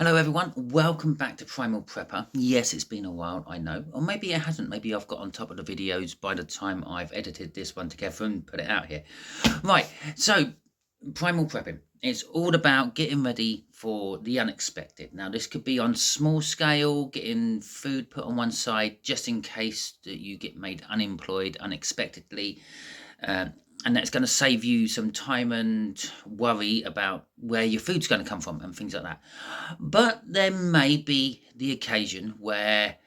Hello everyone, welcome back to Primal Prepper. Yes, it's been a while, I know. Or maybe it hasn't. Maybe I've got on top of the videos by the time I've edited this one together and put it out here. Right, so Primal Prepping. It's all about getting ready for the unexpected. Now, this could be on small scale, getting food put on one side just in case that you get made unemployed unexpectedly. And that's going to save you some time and worry about where your food's going to come from and things like that. But there may be the occasion where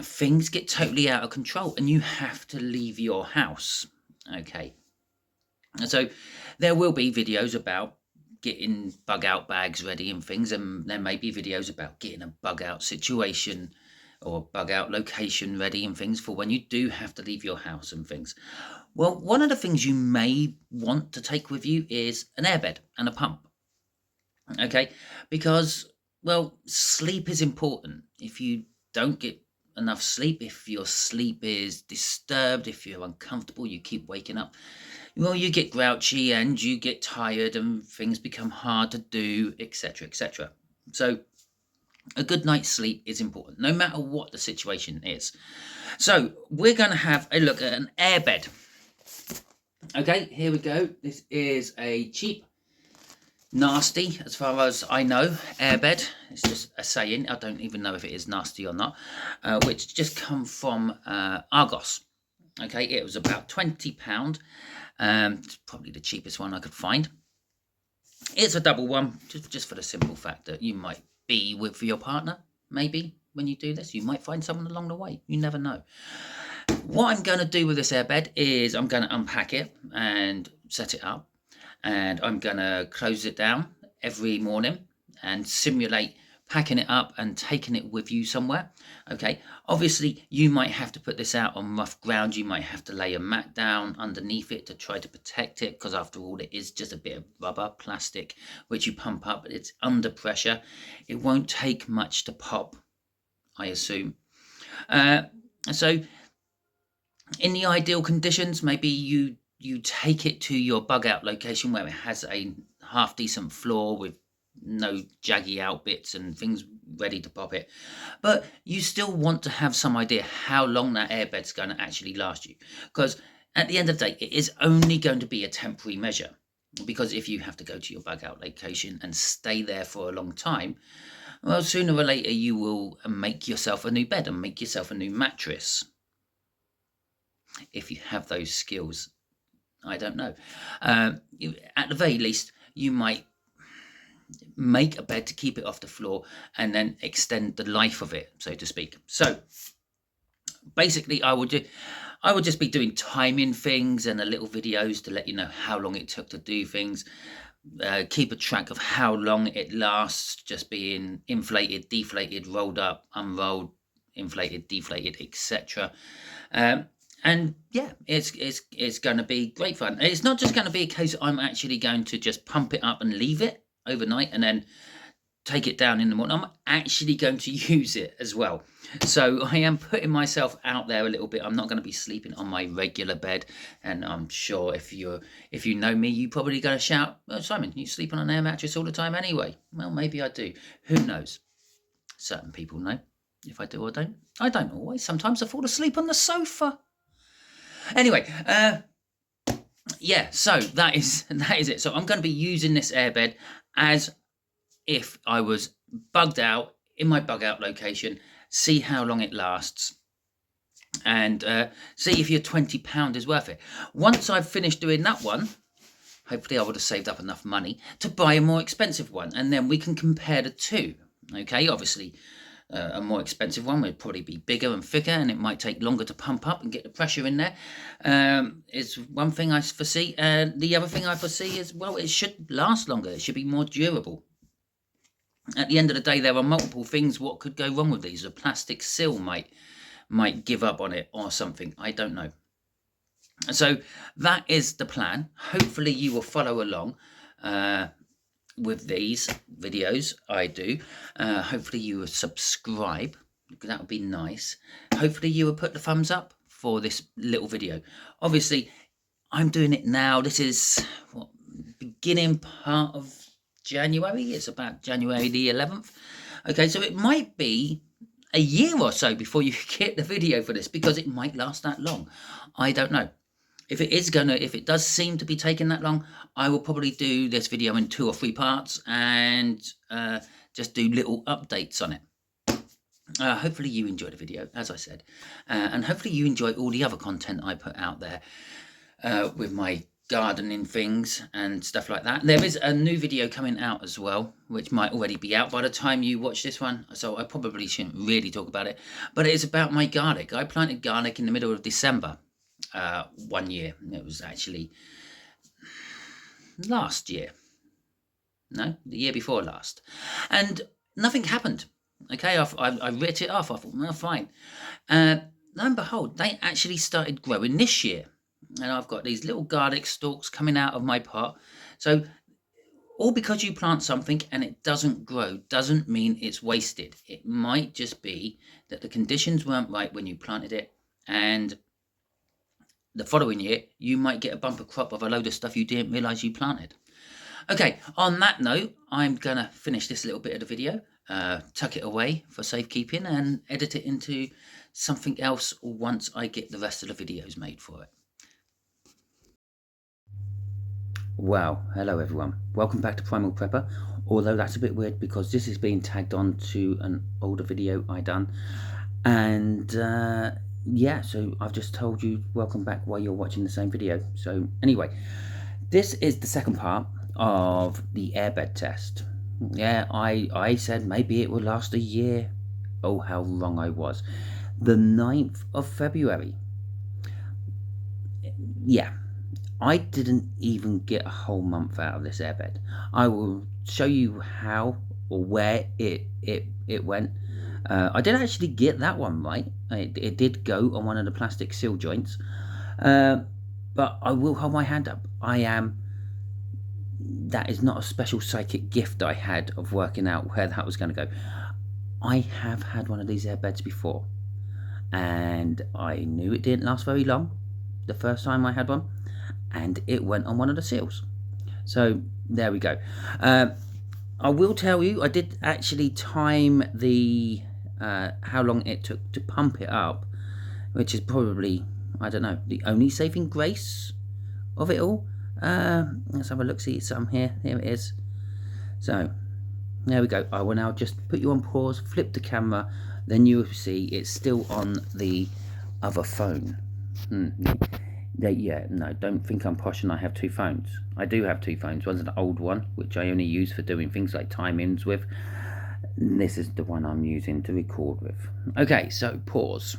things get totally out of control and you have to leave your house. Okay. And so there will be videos about getting bug out bags ready and things, and there may be videos about getting a bug out situation or bug out location ready and things for when you do have to leave your house and things. Well, one of the things you may want to take with you is an airbed and a pump. Okay, because, well, sleep is important. If you don't get enough sleep, if your sleep is disturbed, if you're uncomfortable, you keep waking up, well, you get grouchy and you get tired and things become hard to do, etc., etc. So a good night's sleep is important, no matter what the situation is. So we're going to have a look at an airbed. Okay, here we go. This is a cheap, nasty, as far as I know, airbed. It's just a saying. I don't even know if it is nasty or not, which just come from Argos. Okay, it was about £20. It's probably the cheapest one I could find. It's a double one, just for the simple fact that you might be with your partner, maybe, when you do this. You might find someone along the way. You never know. What I'm going to do with this airbed is I'm going to unpack it and set it up. And I'm going to close it down every morning and simulate packing it up and taking it with you somewhere. Okay, obviously you might have to put this out on rough ground. You might have to lay a mat down underneath it to try to protect it, because after all, it is just a bit of rubber, plastic, which you pump up, but it's under pressure. It won't take much to pop, I assume. So in the ideal conditions, maybe you take it to your bug out location where it has a half decent floor with no jaggy out bits and things ready to pop it. But you still want to have some idea how long that airbed's going to actually last you, because at the end of the day, it is only going to be a temporary measure. Because if you have to go to your bug out location and stay there for a long time, well, sooner or later you will make yourself a new bed and make yourself a new mattress, if you have those skills. I don't know. At the very least, you might make a bed to keep it off the floor and then extend the life of it, so to speak. So basically, I would just be doing timing things and a little videos to let you know how long it took to do things. Keep a track of how long it lasts, just being inflated, deflated, rolled up, unrolled, inflated, deflated, etc. And yeah, it's going to be great fun. It's not just going to be a case I'm actually going to just pump it up and leave it overnight and then take it down in the morning. I'm actually going to use it as well. So I am putting myself out there a little bit. I'm not going to be sleeping on my regular bed. And I'm sure if you know me, you're probably going to shout, "Oh, Simon, you sleep on an air mattress all the time anyway." Well, maybe I do. Who knows? Certain people know if I do or don't. I don't always. Sometimes I fall asleep on the sofa. Anyway, yeah, so that is it. So I'm going to be using this airbed as if I was bugged out in my bug out location, see how long it lasts, and see if your £20 is worth it. Once I've finished doing that one, hopefully I would have saved up enough money to buy a more expensive one, and then we can compare the two. Okay, obviously a more expensive one would probably be bigger and thicker, and it might take longer to pump up and get the pressure in there. It's one thing I foresee. The other thing I foresee is, well, it should last longer. It should be more durable. At the end of the day, there are multiple things what could go wrong with these. A plastic seal might give up on it or something. I don't know. So that is the plan. Hopefully you will follow along with these videos I do. Hopefully you will subscribe, because that would be nice. Hopefully you will put the thumbs up for this little video. Obviously, I'm doing it now. This is beginning part of January. It's about January the 11th. Okay, so it might be a year or so before you get the video for this, because it might last that long. I don't know. If it does seem to be taking that long, I will probably do this video in 2 or 3 parts and just do little updates on it. Hopefully you enjoyed the video, as I said, and hopefully you enjoy all the other content I put out there with my gardening things and stuff like that. There is a new video coming out as well, which might already be out by the time you watch this one, so I probably shouldn't really talk about it, but it's about my garlic. I planted garlic in the middle of December one year. It was actually last year, no, the year before last, and nothing happened. Okay, I writ it off. I thought, well, fine. Lo and behold, they actually started growing this year. And I've got these little garlic stalks coming out of my pot. So, all because you plant something and it doesn't grow doesn't mean it's wasted. It might just be that the conditions weren't right when you planted it. And the following year, you might get a bumper crop of a load of stuff you didn't realise you planted. Okay, on that note, I'm going to finish this little bit of the video. Tuck it away for safekeeping and edit it into something else once I get the rest of the videos made for it. Well, hello everyone. Welcome back to Primal Prepper, although that's a bit weird because this is being tagged on to an older video I done. And yeah, so I've just told you welcome back while you're watching the same video. So anyway, this is the second part of the airbed test. Yeah, I said maybe it would last a year. Oh, how wrong I was. The 9th of February. Yeah, I didn't even get a whole month out of this airbed. I will show you how or where it went. I did actually get that one right. It did go on one of the plastic seal joints. But I will hold my hand up. That is not a special psychic gift I had of working out where that was going to go. I have had one of these airbeds before, and I knew it didn't last very long the first time I had one, and it went on one of the seals. So there we go. I will tell you, I did actually time the how long it took to pump it up, which is probably, I don't know, the only saving grace of it all. Let's have a look, see some here. Here it is. So there we go. I will now just put you on pause, flip the camera, then you will see it's still on the other phone. Yeah, no, don't think I'm posh and I have 2 phones. I do have 2 phones. One's an old one, which I only use for doing things like time-ins with. This is the one I'm using to record with. Okay, so pause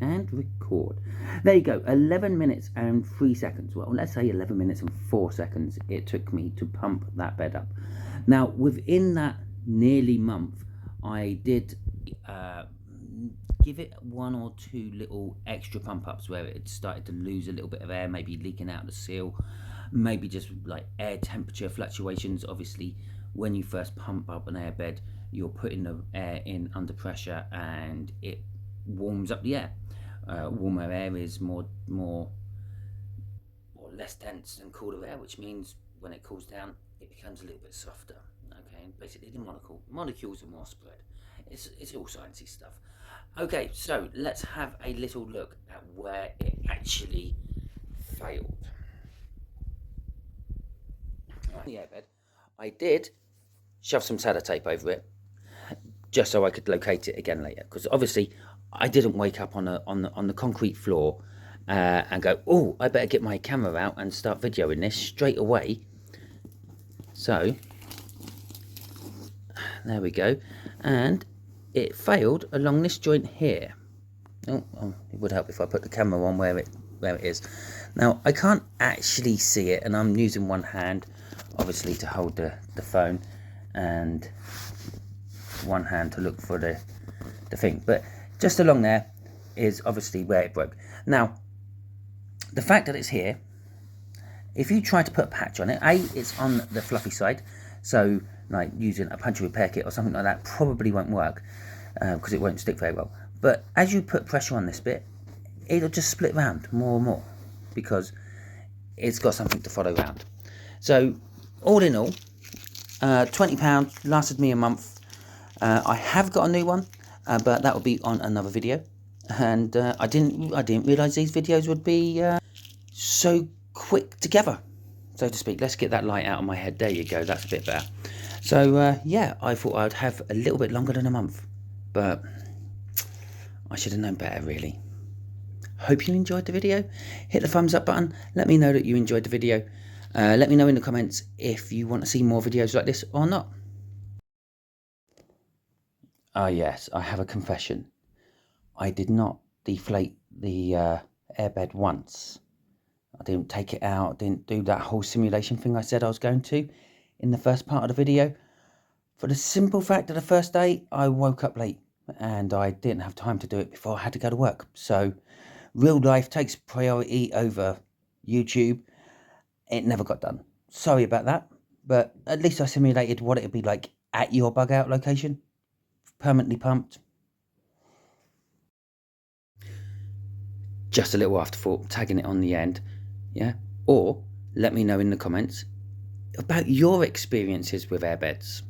and record. There you go, 11 minutes and 3 seconds. Well, let's say 11 minutes and 4 seconds it took me to pump that bed up. Now, within that nearly month, I did give it 1 or 2 little extra pump ups where it started to lose a little bit of air, maybe leaking out the seal, maybe just like air temperature fluctuations. Obviously, when you first pump up an airbed, you're putting the air in under pressure and it warms up the air. Warmer air is more or less dense than cooler air, which means when it cools down, it becomes a little bit softer. Okay, basically the molecules are more spread. It's all sciencey stuff. Okay, so let's have a little look at where it actually failed. Right, the airbed, I did shove some sellotape over it just so I could locate it again later, because obviously I didn't wake up on the concrete floor and go, oh, I better get my camera out and start videoing this straight away. So there we go, and it failed along this joint here. Oh, it would help if I put the camera on where it is. Now I can't actually see it, and I'm using one hand obviously to hold the phone and one hand to look for the thing, but just along there is obviously where it broke. Now, the fact that it's here, if you try to put a patch on it, it's on the fluffy side, so like using a puncture repair kit or something like that probably won't work because it won't stick very well. But as you put pressure on this bit, it'll just split round more and more because it's got something to follow round. So all in all, £20, lasted me a month. I have got a new one, but that will be on another video. And I didn't realise these videos would be so quick together, so to speak. Let's get that light out of my head. There you go, that's a bit better. So yeah, I thought I'd have a little bit longer than a month, but I should have known better, really. Hope you enjoyed the video. Hit the thumbs up button. Let me know that you enjoyed the video. Let me know in the comments if you want to see more videos like this or not. Ah yes, I have a confession. I did not deflate the airbed once. I didn't take it out, didn't do that whole simulation thing I said I was going to in the first part of the video. For the simple fact that the first day I woke up late and I didn't have time to do it before I had to go to work. So real life takes priority over YouTube. It never got done. Sorry about that, but at least I simulated what it would be like at your bug out location. Permanently pumped. Just a little afterthought, tagging it on the end, yeah? Or let me know in the comments about your experiences with airbeds.